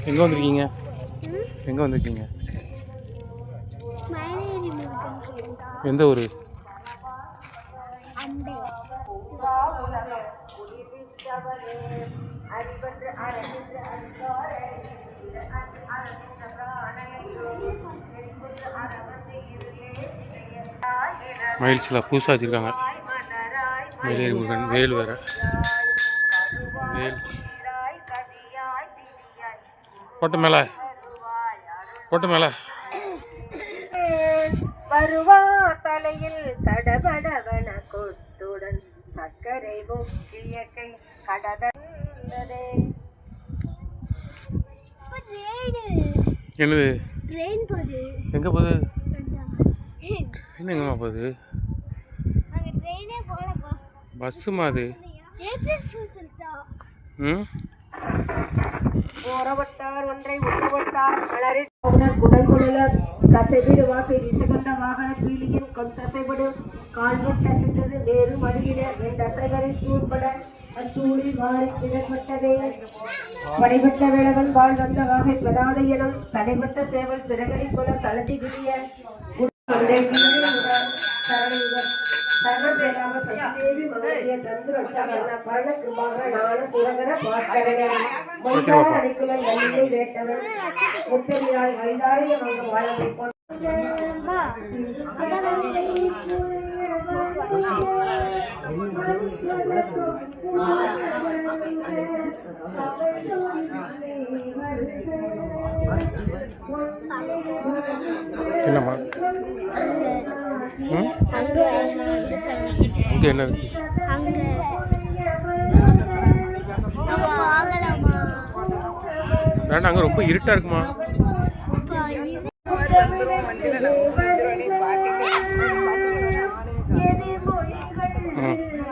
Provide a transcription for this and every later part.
எங்கே வந்திருக்கீங்க? எங்கே வந்திருக்கீங்க? எந்த ஊர்? மயில்ஸ்ல புதுசாக வச்சுருக்காங்க. மயிலேறி முருகன் வேல் வேறு வேல் போட்டு மேலே வருவா தலையில் தடபடவன கொட்டுடன் சக்கரை முக்கியக்கை கடதே. என்னது? எங்கே போகுது? எங்கம்மா போகுது? பஸ்ஸுமா அது? ஓரவட்டார் ஒன்றை உற்றவட்டார் மலரில் குடல் குழலர் கசைவிடு வாசை விசுகொண்ட வாகன பீலியின் கொண்டசைவிடும் கால்வட்ட சிற்றது வேறு மடியிட என் தசைகளை சூழ்பட அச்சூழில் வாரி திடப்பட்டதே. படைபட்ட வேளவன் வாழ் வந்த வாகை பதாதையனும் தடைப்பட்ட சேவல் சிறகடி போல தளர்த்தி விடிய என்னம்மா அங்கே என்ன இருக்கு? வேண்டாம், அங்கே ரொம்ப இருட்டாக இருக்குமா?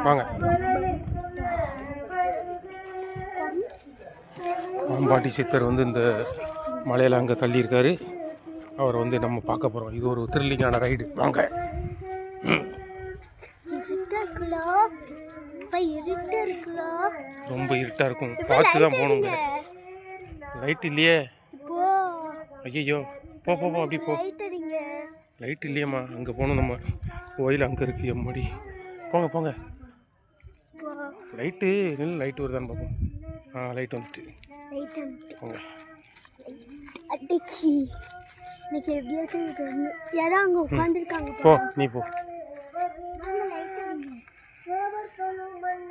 வாங்க. பாம்பாட்டி சித்தர் வந்து இந்த மலையில் அங்கே தள்ளியிருக்காரு. அவரை வந்து நம்ம பார்க்க போகிறோம். இது ஒரு த்ரில்லிங்கான ரைடு. வாங்க. ரொம்ப இருட்டாக இருக்கும், பார்த்து தான் போகணுங்க. லைட் இல்லையே. ஐயோ, போ போ அப்படி போ. லைட் இல்லையம்மா, அங்கே போகணும் நம்ம. கோயில் அங்கே இருக்குது. எம்மாடி, போங்க. லைட்டு இல்லை, லைட் வருதான்னு பார்ப்போம். லைட் வந்துட்டு போங்க. போ, நீ போ.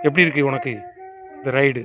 எப்படி இருக்கு உனக்கு இந்த ரைடு?